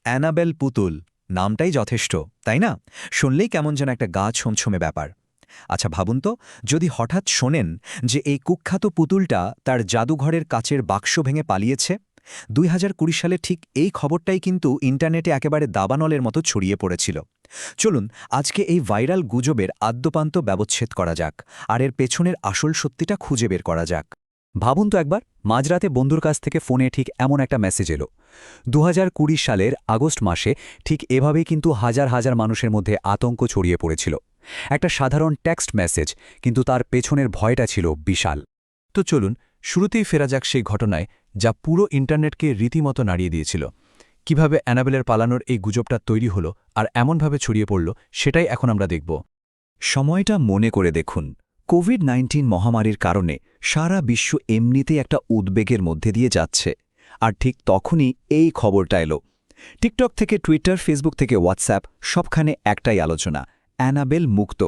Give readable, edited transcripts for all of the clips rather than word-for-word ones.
Enable পুতুল নামটাই যথেষ্ট তাই না? শুনলেই কেমন যেন একটা গা ছমছমে ব্যাপার। আচ্ছা ভাবুন তো, যদি হঠাৎ শোনেন যে এই কুখ্যাত পুতুলটা তার জাদুঘরের কাচের বাক্স ভেঙে পালিয়েছে। ২০২০ সালে ঠিক এই খবরটাই কিন্তু ইন্টারনেটে একেবারে দাবানলের মতো ছড়িয়ে পড়েছিল। চলুন আজকে এই ভাইরাল গুজবের আদ্যপান্ত ব্যবচ্ছেদ করা যাক, আর এর পেছনের আসল সত্যিটা খুঁজে বের করা যাক। ভাবুন তো একবার, মাঝরাতে বন্ধুর কাছ থেকে ফোনে ঠিক এমন একটা মেসেজ এলো। ২০২০ সালের আগস্ট মাসে ঠিক এভাবেই কিন্তু হাজার হাজার মানুষের মধ্যে আতঙ্ক ছড়িয়ে পড়েছিল। একটা সাধারণ টেক্সট মেসেজ, কিন্তু তার পেছনের ভয়টা ছিল বিশাল। তো চলুন শুরুতেই ফেরা যাক সেই ঘটনায়, যা পুরো ইন্টারনেটকে রীতিমতো নাড়িয়ে দিয়েছিল। কিভাবে অ্যানাবেলের পালানোর এই গুজবটা তৈরি হলো আর এমনভাবে ছড়িয়ে পড়ল, সেটাই এখন আমরা দেখব। সময়টা মনে করে দেখুন, কোভিড-19 মহামারীর কারণে সারা বিশ্ব এমনিতেই একটা উদ্বেগের মধ্যে দিয়ে যাচ্ছে। আর ঠিক তখনই এই খবরটা এলো। টিকটক থেকে টুইটার, ফেসবুক থেকে হোয়াটসঅ্যাপ, সবখানে একটাই আলোচনা, অ্যানাবেল মুক্ত।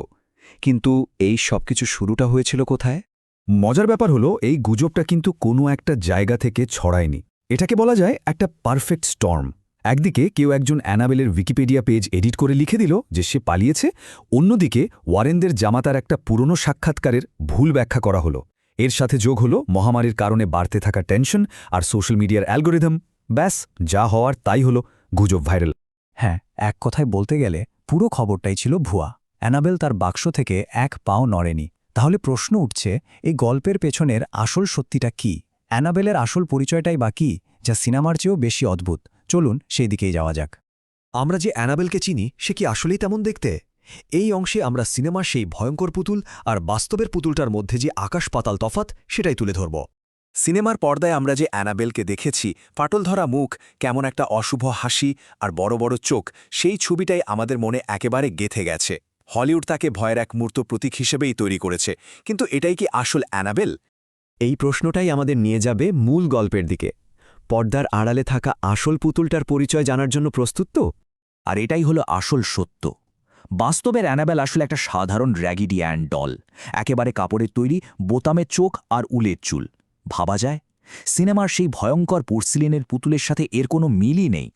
কিন্তু এই সবকিছু শুরুটা হয়েছিল কোথায়? মজার ব্যাপার হলো, এই গুজবটা কিন্তু কোনো একটা জায়গা থেকে ছড়ায়নি। এটাকে বলা যায় একটা পারফেক্ট স্টর্ম। একদিকে কেউ একজন অ্যানাবেলের উইকিপিডিয়া পেজ এডিট করে লিখে দিল যে সে পালিয়েছে, অন্যদিকে ওয়ারেনদের জামাতার একটা পুরনো সাক্ষাৎকারের ভুল ব্যাখ্যা করা হলো। এর সাথে যোগ হলো মহামারীর কারণে বাড়তে থাকা টেনশন আর সোশ্যাল মিডিয়ার অ্যালগোরিদম। ব্যাস, যা হওয়ার তাই হলো, গুজব ভাইরাল। হ্যাঁ, এক কথায় বলতে গেলে পুরো খবরটাই ছিল ভুয়া। অ্যানাবেল তার বাক্স থেকে এক পাও নড়েনি। তাহলে প্রশ্ন উঠছে, এই গল্পের পেছনের আসল সত্যিটা কি? অ্যানাবেলের আসল পরিচয়টাই বা কি, যা সিনেমার চেয়েও বেশি অদ্ভুত? চলুন সেই দিকেই যাওয়া যাক। আমরা যে অ্যানাবেলকে চিনি, সে কি আসলেই তেমন দেখতে? এই অংশে আমরা সিনেমার সেই ভয়ঙ্কর পুতুল আর বাস্তবের পুতুলটার মধ্যে যে আকাশ পাতাল তফাৎ, সেটাই তুলে ধরব। সিনেমার পর্দায় আমরা যে অ্যানাবেলকে দেখেছি, ফাটল ধরা মুখ, কেমন একটা অশুভ হাসি আর বড় বড় চোখ, সেই ছবিটাই আমাদের মনে একেবারে গেঁথে গেছে। হলিউড তাকে ভয়ের এক মূর্ত প্রতীক হিসেবেই তৈরি করেছে, কিন্তু এটাই কি আসল অ্যানাবেল? এই প্রশ্নটাই আমাদের নিয়ে যাবে মূল গল্পের দিকে। পর্দার আড়ালে থাকা আসল পুতুলটার পরিচয় জানার জন্য প্রস্তুত তো? আর এটাই হলো আসল সত্য। বাস্তবের অ্যানাবেল আসলে একটা সাধারণ র্যাগিডিয়ান ডল, একেবারে কাপড়ের তৈরি, বোতামের চোখ আর উলের চুল। ভাবা যায়, সিনেমার সেই ভয়ঙ্কর পোর্সিলিনের পুতুলের সাথে এর কোনো মিলই নেই।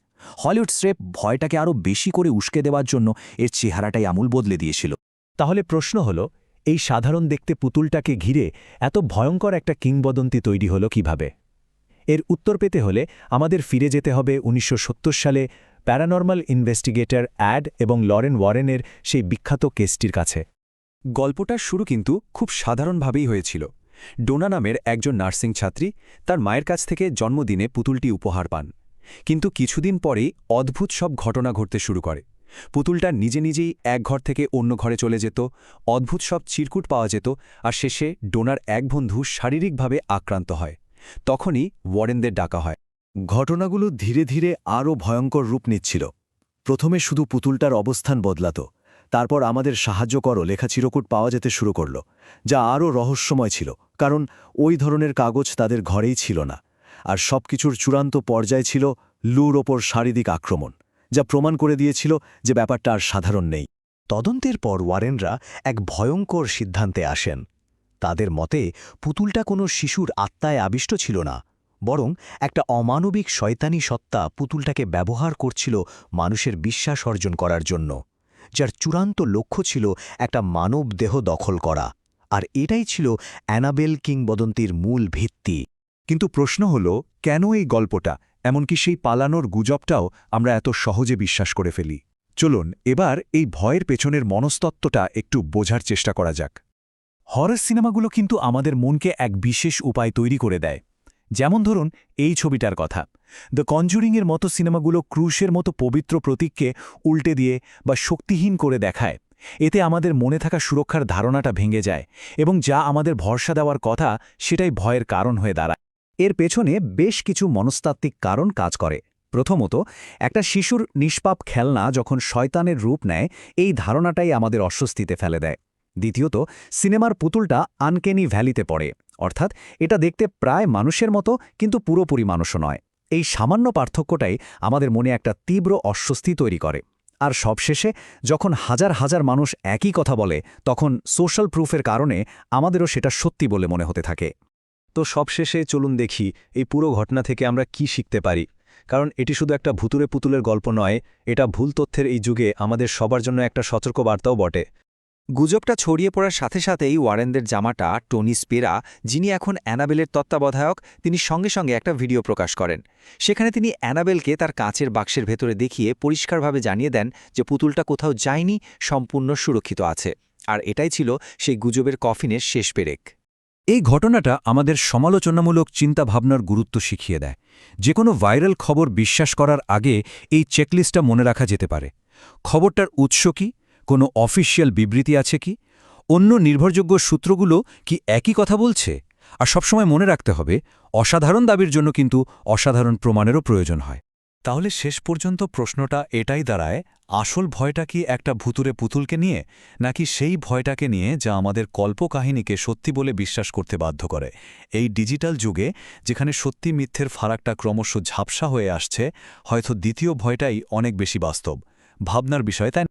হলিউড স্রেফ ভয়টাকে আরও বেশি করে উস্কে দেওয়ার জন্য এর চেহারাটাই আমূল বদলে দিয়েছিল। তাহলে প্রশ্ন হলো, এই সাধারণ দেখতে পুতুলটাকে ঘিরে এত ভয়ঙ্কর একটা কিংবদন্তি তৈরি হলো কিভাবে? এর উত্তর পেতে হলে আমাদের ফিরে যেতে হবে ১৯৭০ সালে প্যারানর্মাল ইনভেস্টিগেটর অ্যাড এবং লরেন ওয়ারেনের সেই বিখ্যাত কেসটির কাছে। গল্পটার শুরু কিন্তু খুব সাধারণভাবেই হয়েছিল। ডোনা নামের একজন নার্সিং ছাত্রী তার মায়ের কাছ থেকে জন্মদিনে পুতুলটি উপহার পান। কিন্তু কিছুদিন পরেই অদ্ভুত সব ঘটনা ঘটতে শুরু করে। পুতুলটা নিজে নিজেই এক ঘর থেকে অন্য ঘরে চলে যেত, অদ্ভুত সব চিরকুট পাওয়া যেত, আর শেষে ডোনার এক বন্ধু শারীরিকভাবে আক্রান্ত হয়। তখনই ওয়ারেনদের ডাকা হয়। ঘটনাগুলো ধীরে ধীরে আরও ভয়ঙ্কর রূপ নিচ্ছিল। প্রথমে শুধু পুতুলটার অবস্থান বদলাত, তারপর আমাদের সাহায্য করো লেখা চিরকুট পাওয়া যেতে শুরু করল, যা আরও রহস্যময় ছিল, কারণ ওই ধরনের কাগজ তাদের ঘরেই ছিল না। আর সবকিছুর চূড়ান্ত পর্যায়ে ছিল লুর ওপর শারীরিক আক্রমণ, যা প্রমাণ করে দিয়েছিল যে ব্যাপারটা আর সাধারণ নেই। তদন্তের পর ওয়ারেনরা এক ভয়ঙ্কর সিদ্ধান্তে আসেন। তাদের মতে পুতুলটা কোনো শিশুর আত্মায় আবিষ্ট ছিল না, বরং একটা অমানবিক শয়তানি সত্তা পুতুলটাকে ব্যবহার করছিল মানুষের বিশ্বাস অর্জন করার জন্য, যার চূড়ান্ত লক্ষ্য ছিল একটা মানব দেহ দখল করা। আর এটাই ছিল অ্যানাবেল কিংবদন্তির মূল ভিত্তি। কিন্তু প্রশ্ন হল, কেন এই গল্পটা, এমনকি সেই পালানোর গুজবটাও আমরা এত সহজে বিশ্বাস করে ফেলি? চলুন এবার এই ভয়ের পেছনের মনস্তত্ত্বটা একটু বোঝার চেষ্টা করা যাক। হরর সিনেমাগুলো কিন্তু আমাদের মনকে এক বিশেষ উপায় তৈরি করে দেয়। যেমন ধরুন এই ছবিটার কথা। দ্য কনজুরিংয়ের মতো সিনেমাগুলো ক্রুশের মতো পবিত্র প্রতীককে উল্টে দিয়ে বা শক্তিহীন করে দেখায়। এতে আমাদের মনে থাকা সুরক্ষার ধারণাটা ভেঙে যায়, এবং যা আমাদের ভরসা দেওয়ার কথা সেটাই ভয়ের কারণ হয়ে দাঁড়ায়। এর পেছনে বেশ কিছু মনস্তাত্ত্বিক কারণ কাজ করে। প্রথমত, একটা শিশুর নিষ্পাপ খেলনা যখন শয়তানের রূপ নেয়, এই ধারণাটাই আমাদের অস্বস্তিতে ফেলে দেয়। দ্বিতীয়ত, সিনেমার পুতুলটা আনকেনি ভ্যালিতে পড়ে, অর্থাৎ এটা দেখতে প্রায় মানুষের মতো কিন্তু পুরোপুরি মানুষও নয়। এই সামান্য পার্থক্যটাই আমাদের মনে একটা তীব্র অস্বস্তি তৈরি করে। আর সবশেষে, যখন হাজার হাজার মানুষ একই কথা বলে, তখন সোশ্যাল প্রুফের কারণে আমাদেরও সেটা সত্যি বলে মনে হতে থাকে। তো সবশেষে চলুন দেখি এই পুরো ঘটনা থেকে আমরা কি শিখতে পারি। কারণ এটি শুধু একটা ভুতুরে পুতুলের গল্প নয়, এটা ভুল তথ্যের এই যুগে আমাদের সবার জন্য একটা সতর্কবার্তাও বটে। গুজবটা ছড়িয়ে পড়ার সাথে সাথেই ওয়ারেনদের জামাটা টনি স্পেরা, যিনি এখন অ্যানাবেলের তত্ত্বাবধায়ক, তিনি সঙ্গে সঙ্গে একটা ভিডিও প্রকাশ করেন। সেখানে তিনি অ্যানাবেলকে তার কাঁচের বাক্সের ভেতরে দেখিয়ে পরিষ্কারভাবে জানিয়ে দেন যে পুতুলটা কোথাও যায়নি, সম্পূর্ণ সুরক্ষিত আছে। আর এটাই ছিল সেই গুজবের কফিনের শেষ পেরেক। এই ঘটনাটা আমাদের সমালোচনামূলক চিন্তাভাবনার গুরুত্ব শিখিয়ে দেয়। যে কোনো ভাইরাল খবর বিশ্বাস করার আগে এই চেকলিস্টটা মনে রাখা যেতে পারে। খবরটার উৎস কি, কোনো অফিসিয়াল বিবৃতি আছে কি, অন্য নির্ভরযোগ্য সূত্রগুলো কি একই কথা বলছে। আর সবসময় মনে রাখতে হবে, অসাধারণ দাবির জন্য কিন্তু অসাধারণ প্রমাণেরও প্রয়োজন হয়। তাহলে শেষ পর্যন্ত প্রশ্নটা এটাই দাঁড়ায়, আসল ভয়টা কি একটা ভুতুরে পুতুলকে নিয়ে, নাকি সেই ভয়টাকে নিয়ে যা আমাদের কল্পকাহিনীকে সত্যি বলে বিশ্বাস করতে বাধ্য করে? এই ডিজিটাল যুগে যেখানে সত্যি মিথ্যের ফারাকটা ক্রমশ ঝাপসা হয়ে আসছে, হয়তো দ্বিতীয় ভয়টাই অনেক বেশি বাস্তব। ভাবনার বিষয়, তাই না?